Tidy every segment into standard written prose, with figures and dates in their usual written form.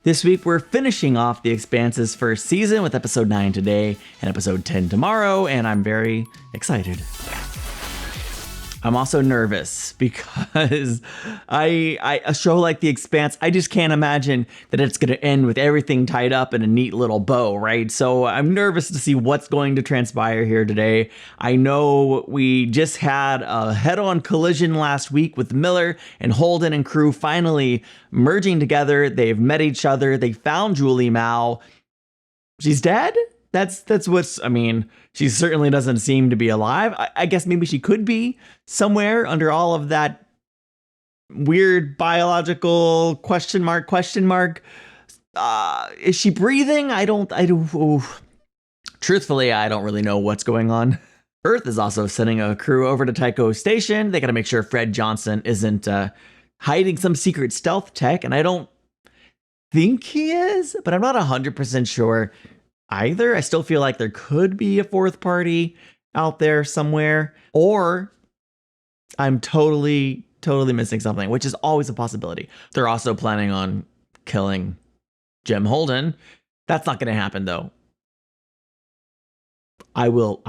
This week, we're finishing off The Expanse's first season with episode 9 today and episode 10 tomorrow, and I'm very excited. I'm also nervous because a show like The Expanse, I just can't imagine that it's going to end with everything tied up in a neat little bow, right? So I'm nervous to see what's going to transpire here today. I know we just had a head-on collision last week with Miller and Holden and crew finally merging together. They've met each other. They found Julie Mao. She's dead? That's what's, I mean, she certainly doesn't seem to be alive. I guess maybe she could be somewhere under all of that weird biological question mark. Is she breathing? Truthfully, I don't really know what's going on. Earth is also sending a crew over to Tycho Station. They got to make sure Fred Johnson isn't hiding some secret stealth tech, and I don't think he is, but I'm not 100% sure either. I still feel like there could be a fourth party out there somewhere, or I'm totally missing something, which is always a possibility. They're also planning on killing Jim Holden. That's not going to happen though. I will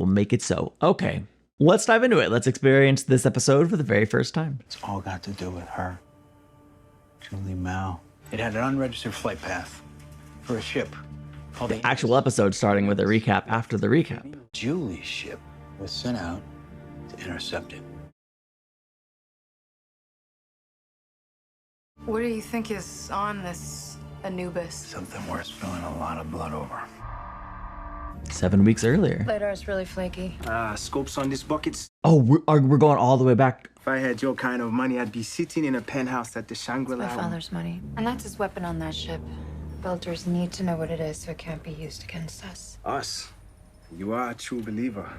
make it so. Okay, let's dive into it. Let's experience this episode for the very first time. It's all got to do with her, Julie Mao. It had an unregistered flight path for a ship. The actual episode starting with a recap after the recap. Julie's ship was sent out to intercept it. What do you think is on this Anubis? Something worth spilling a lot of blood over. 7 weeks earlier. Ladar's really flaky. Scopes on these buckets. Oh, we're going all the way back. If I had your kind of money, I'd be sitting in a penthouse at the Shangri-La. My father's money. And that's his weapon on that ship. Builders need to know what it is so it can't be used against us. Us? You are a true believer.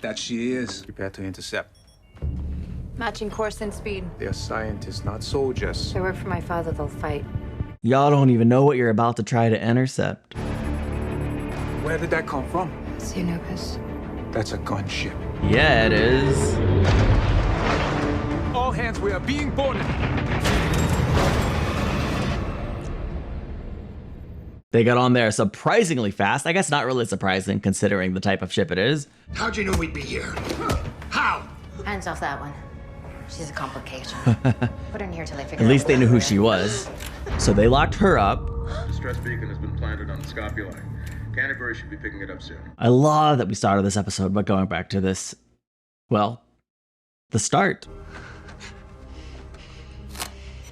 That she is. Prepare to intercept. Matching course and speed. They are scientists, not soldiers. They work for my father, they'll fight. Y'all don't even know what you're about to try to intercept. Where did that come from? It's the Anubis. That's a gunship. Yeah, it is. All hands, we are being boarded. They got on there surprisingly fast. I guess not really surprising considering the type of ship it is. How'd you know we'd be here? How? Hands off that one. She's a complication. Put her in here till they figure out. At least they knew who she was. So they locked her up. Distress beacon has been planted on the Scopuli. Canterbury should be picking it up soon. I love that we started this episode by going back to this, well, the start.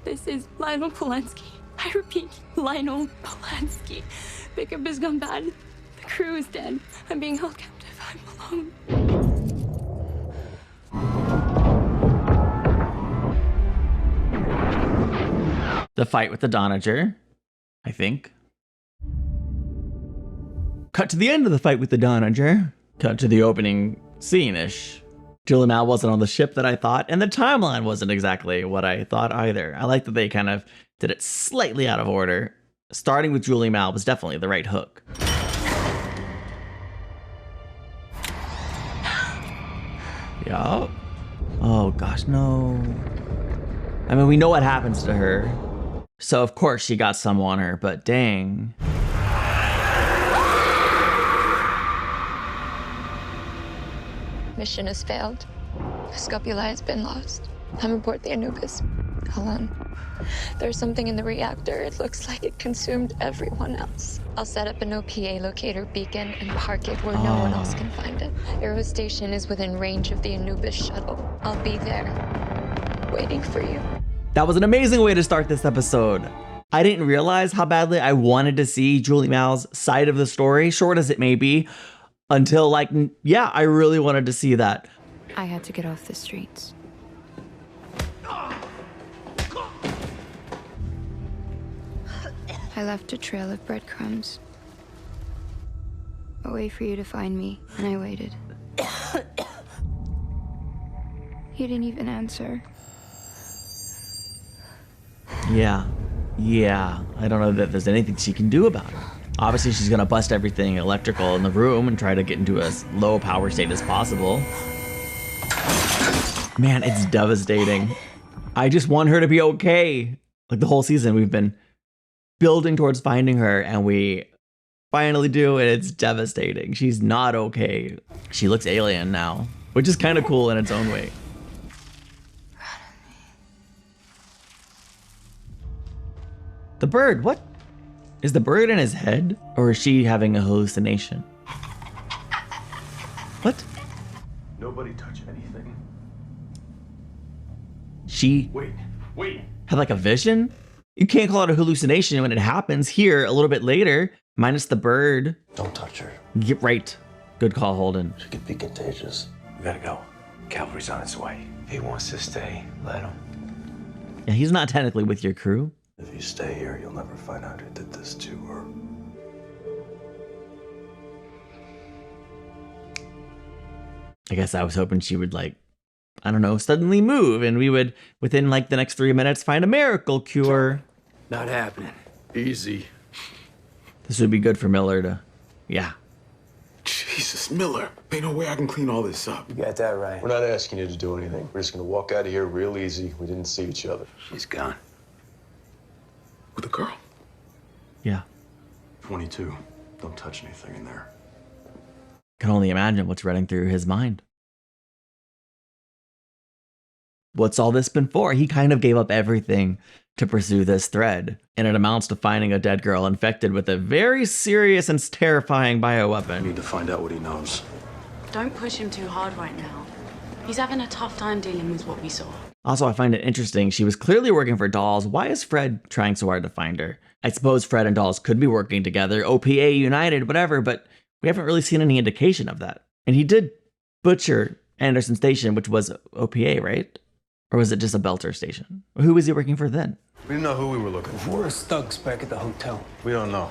This is Lionel Polanski. I repeat, Lionel Polanski. Pickup has gone bad. The crew is dead. I'm being held captive. I'm alone. The fight with the Donager, I think. Cut to the end of the fight with the Donager. Cut to the opening scene-ish. Julie Mao wasn't on the ship that I thought, and the timeline wasn't exactly what I thought either. I like that they kind of did it slightly out of order. Starting with Julie Mao was definitely the right hook. Yup. Oh gosh, no. I mean, we know what happens to her. So of course she got some on her, but dang. Mission has failed. The Scopuli has been lost. I'm aboard the Anubis. Alone. There's something in the reactor. It looks like it consumed everyone else. I'll set up an OPA locator beacon and park it where no one else can find it. Eros Station is within range of the Anubis shuttle. I'll be there, waiting for you. That was an amazing way to start this episode. I didn't realize how badly I wanted to see Julie Mao's side of the story, short as it may be, until like, yeah, I really wanted to see that. I had to get off the streets. I left a trail of breadcrumbs. A way for you to find me, and I waited. He didn't even answer. Yeah. I don't know that there's anything she can do about it. Obviously, she's gonna bust everything electrical in the room and try to get into as low power state as possible. Man, it's devastating. I just want her to be okay. Like the whole season, we've been building towards finding her, and we finally do, and it's devastating. She's not okay. She looks alien now, which is kind of cool in its own way. The bird, what? Is the bird in his head? Or is she having a hallucination? What? Nobody touch anything. She Wait. had like a vision? You can't call it a hallucination when it happens here a little bit later, minus the bird. Don't touch her. Get right. Good call, Holden. She could be contagious. We gotta go. Cavalry's on its way. If he wants to stay, let him. Yeah, he's not technically with your crew. If you stay here, you'll never find out who did this to her. I guess I was hoping she would, like, I don't know, suddenly move, and we would, within like the next 3 minutes, find a miracle cure. Not happening. Easy. This would be good for Miller to, yeah. Jesus, Miller. Ain't no way I can clean all this up. You got that right. We're not asking you to do anything. We're just gonna walk out of here real easy. We didn't see each other. She's gone. With a girl. Yeah. 22. Don't touch anything in there. Can only imagine what's running through his mind. What's all this been for? He kind of gave up everything to pursue this thread, and it amounts to finding a dead girl infected with a very serious and terrifying We bioweapon. need to find out what he knows. Don't push him too hard right now. He's having a tough time dealing with what we saw. Also, I find it interesting. She was clearly working for Dolls. Why is Fred trying so hard to find her? I suppose Fred and Dolls could be working together, OPA united, whatever, but we haven't really seen any indication of that. And he did butcher Anderson Station, which was OPA, right? Or was it just a Belter station? Who was he working for then? We didn't know who we were looking for. We're thugs back at the hotel. We don't know.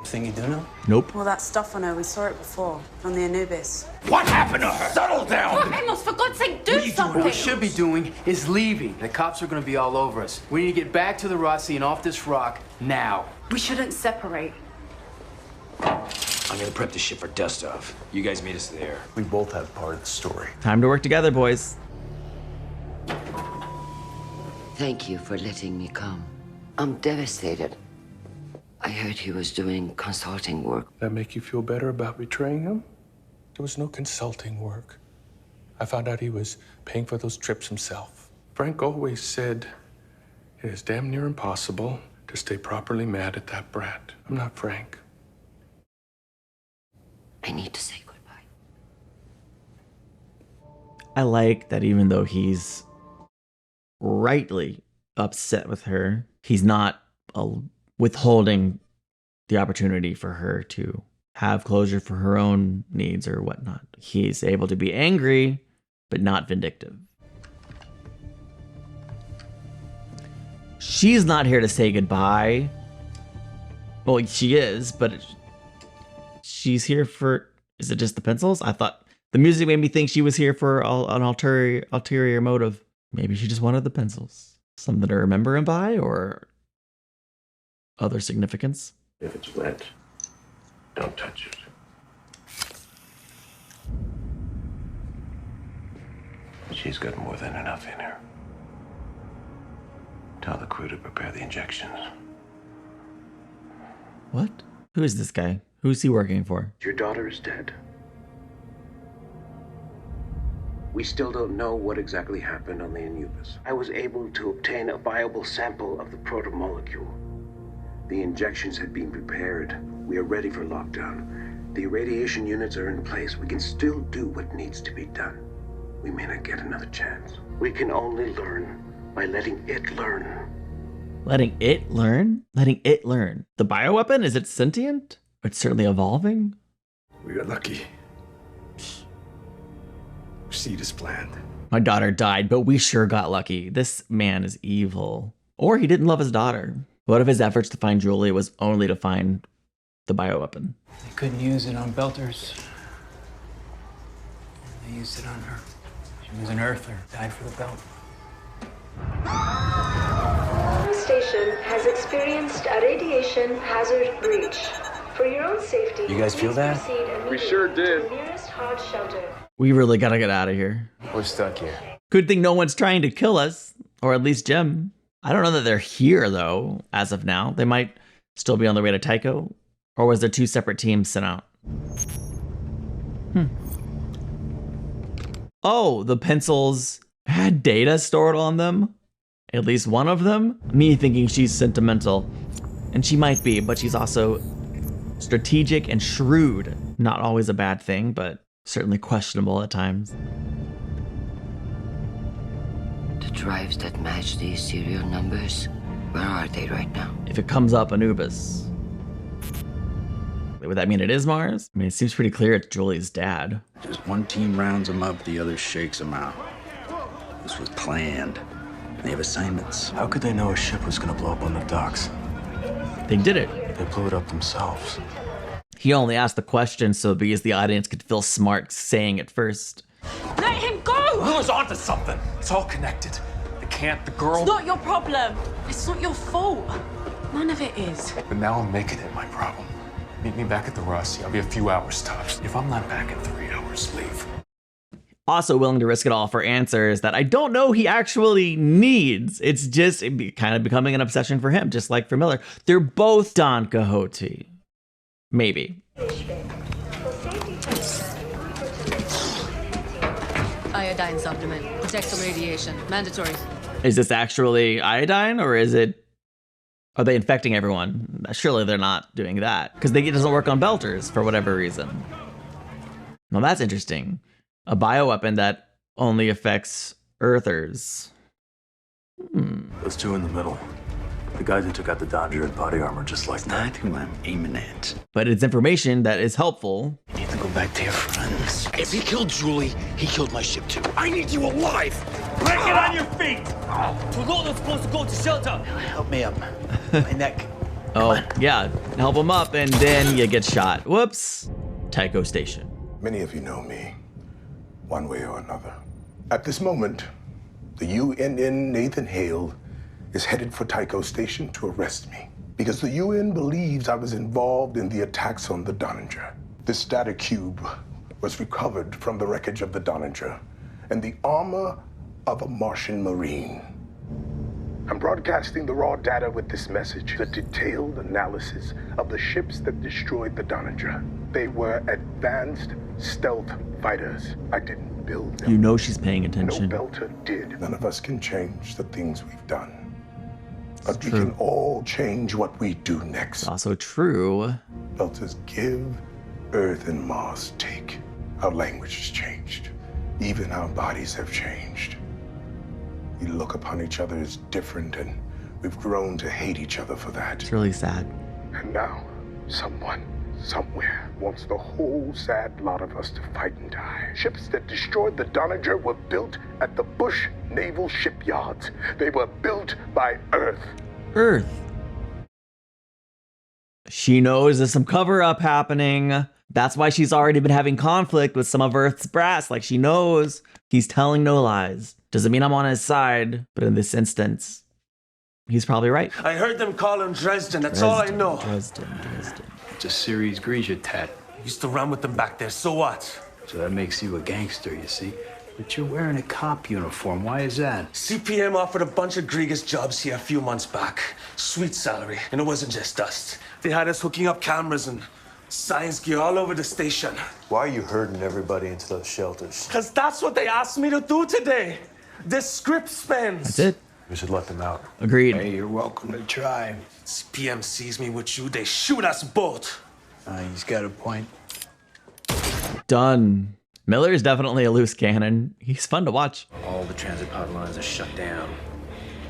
Thing you do know? Nope. Well, that stuff I know, we saw it before on the Anubis. What happened to her? Settle down! Amos, for God's sake, do something! What we should be doing is leaving. The cops are gonna be all over us. We need to get back to the Rossi and off this rock now. We shouldn't separate. I'm gonna prep the ship for dust-off. You guys meet us there. We both have part of the story. Time to work together, boys. Thank you for letting me come. I'm devastated. I heard he was doing consulting work. That make you feel better about betraying him? There was no consulting work. I found out he was paying for those trips himself. Frank always said it is damn near impossible to stay properly mad at that brat. I'm not Frank. I need to say goodbye. I like that even though he's rightly upset with her, he's not withholding the opportunity for her to have closure for her own needs or whatnot. He's able to be angry, but not vindictive. She's not here to say goodbye. Well, she is, but she's here for... Is it just the pencils? I thought the music made me think she was here for an ulterior motive. Maybe she just wanted the pencils. Something to remember him by, or other significance? If it's wet, don't touch it. She's got more than enough in her. Tell the crew to prepare the injections. What? Who is this guy? Who's he working for? Your daughter is dead. We still don't know what exactly happened on the Anubis. I was able to obtain a viable sample of the protomolecule. The injections had been prepared. We are ready for lockdown. The irradiation units are in place. We can still do what needs to be done. We may not get another chance. We can only learn by letting it learn. Letting it learn? Letting it learn. The bioweapon? Is it sentient? It's certainly evolving. We got lucky. Proceed as planned. My daughter died, but we sure got lucky. This man is evil. Or he didn't love his daughter. What if his efforts to find Julie was only to find the bioweapon? They couldn't use it on Belters. They used it on her. She was an Earther, died for the belt. Station has experienced a radiation hazard breach. For your own safety, you guys feel that? We sure did. to the nearest hard shelter. We really gotta get out of here. We're stuck here. Good thing no one's trying to kill us. Or at least Jim. I don't know that they're here, though, as of now. They might still be on their way to Tycho. Or was there two separate teams sent out? Oh, the pencils had data stored on them? At least one of them? Me thinking she's sentimental. And she might be, but she's also strategic and shrewd. Not always a bad thing, but certainly questionable at times. The drives that match these serial numbers, where are they right now? If it comes up Anubis, would that mean it is Mars? I mean, it seems pretty clear it's Julie's dad. Just one team rounds them up, the other shakes them out. This was planned. They have assignments. How could they know a ship was gonna blow up on the docks? They did it. They blew it up themselves. He only asked the question so because the audience could feel smart saying it first. Let him go! Who's onto something? It's all connected. The girl. It's not your problem. It's not your fault. None of it is. But now I'm making it my problem. Meet me back at the Rossi. I'll be a few hours tops. If I'm not back in 3 hours, leave. Also willing to risk it all for answers that I don't know he actually needs. It's just kind of becoming an obsession for him, just like for Miller. They're both Don Quixote. Maybe. Iodine supplement. Protects from radiation. Mandatory. Is this actually iodine, or is it... Are they infecting everyone? Surely they're not doing that, because it doesn't work on Belters for whatever reason. Now that's interesting. A bioweapon that only affects Earthers. Those two in the middle. The guys who took out the Dodger had body armor just like that. Not who I'm aiming at. But it's information that is helpful. You need to go back to your friends. If he killed Julie, he killed my ship too. I need you alive! Break it on your feet! Too low, they're supposed to go to shelter. Help me up. My neck. Oh, yeah. Help him up and then you get shot. Whoops. Tycho Station. Many of you know me, one way or another. At this moment, the UNN Nathan Hale is headed for Tycho Station to arrest me because the UN believes I was involved in the attacks on the Donninger. This data cube was recovered from the wreckage of the Donninger and the armor of a Martian Marine. I'm broadcasting the raw data with this message, the detailed analysis of the ships that destroyed the Donninger. They were advanced stealth fighters. I didn't build them. You know she's paying attention. No Belter did. None of us can change the things we've done. But we can all change what we do next. Also true. Belters give, Earth and Mars take. Our language has changed. Even our bodies have changed. We look upon each other as different, and we've grown to hate each other for that. It's really sad. And now, someone, somewhere, wants the whole sad lot of us to fight and die. Ships that destroyed the Donninger were built at the Bush Naval Shipyards. They were built by Earth. Earth. She knows there's some cover-up happening. That's why she's already been having conflict with some of Earth's brass. Like, she knows he's telling no lies. Doesn't mean I'm on his side, but in this instance, he's probably right. I heard them call him Dresden. That's all I know. Dresden. It's a Series Grisha tat. Used to run with them back there. So what? So that makes you a gangster, you see? But you're wearing a cop uniform. Why is that? CPM offered a bunch of Grigas jobs here a few months back. Sweet salary. And it wasn't just us. They had us hooking up cameras and science gear all over the station. Why are you herding everybody into those shelters? Because that's what they asked me to do today. This script spends. That's it. We should let them out. Agreed. Hey, you're welcome to try. CPM sees me with you, they shoot us both. He's got a point. Done. Miller is definitely a loose cannon. He's fun to watch. All the transit pod lines are shut down.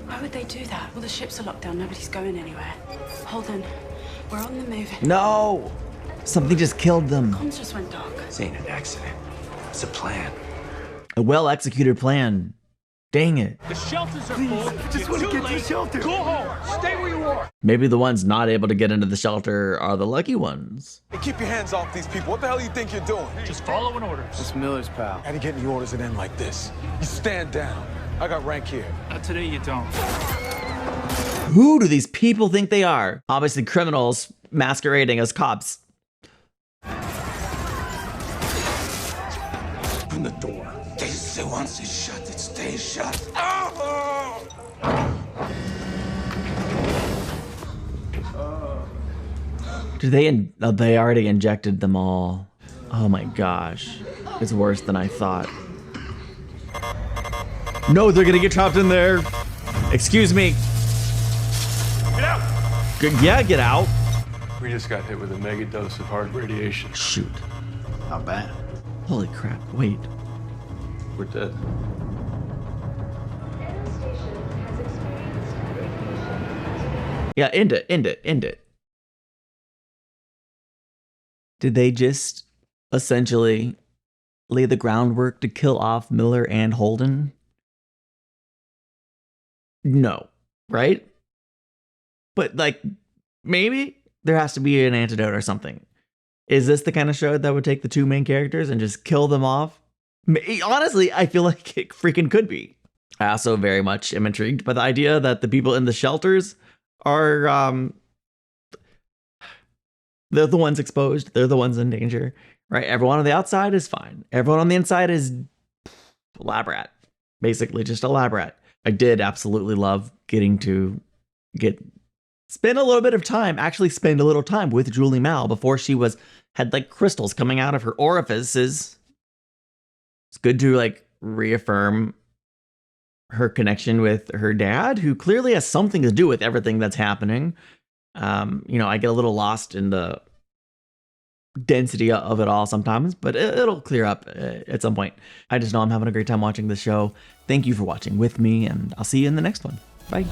Why would they do that? Well, the ships are locked down. Nobody's going anywhere. Hold on. We're on the move. No! Something just killed them. Comms just went dark. This ain't an accident. It's a plan. A well-executed plan. Dang it. The shelters are full. I just want to get to the shelter. Go home. Stay where you are. Maybe the ones not able to get into the shelter are the lucky ones. Hey, keep your hands off these people. What the hell do you think you're doing? Just following orders. It's Miller's pal. How do you get the orders and end like this? You stand down. I got rank here. Not today, you don't. Who do these people think they are? Obviously criminals masquerading as cops. Open the door. They say once it's shut, it stays shut. They already injected them all. Oh my gosh. It's worse than I thought. No, they're gonna get trapped in there. Excuse me. Get out! Yeah, get out. We just got hit with a mega dose of hard radiation. Shoot. Not bad. Holy crap, wait. We're dead. Yeah, end it. Did they just essentially lay the groundwork to kill off Miller and Holden? No, right? But like, maybe there has to be an antidote or something. Is this the kind of show that would take the two main characters and just kill them off? Honestly, I feel like it freaking could be. I also very much am intrigued by the idea that the people in the shelters are, they're the ones exposed. They're the ones in danger, right? Everyone on the outside is fine. Everyone on the inside is lab rat, basically just a lab rat. I did absolutely love getting to spend a little time with Julie Mao before she had like crystals coming out of her orifices. It's good to like reaffirm her connection with her dad, who clearly has something to do with everything that's happening. I get a little lost in the density of it all sometimes, but it'll clear up at some point. I just know I'm having a great time watching this show. Thank you for watching with me, and I'll see you in the next one. Bye.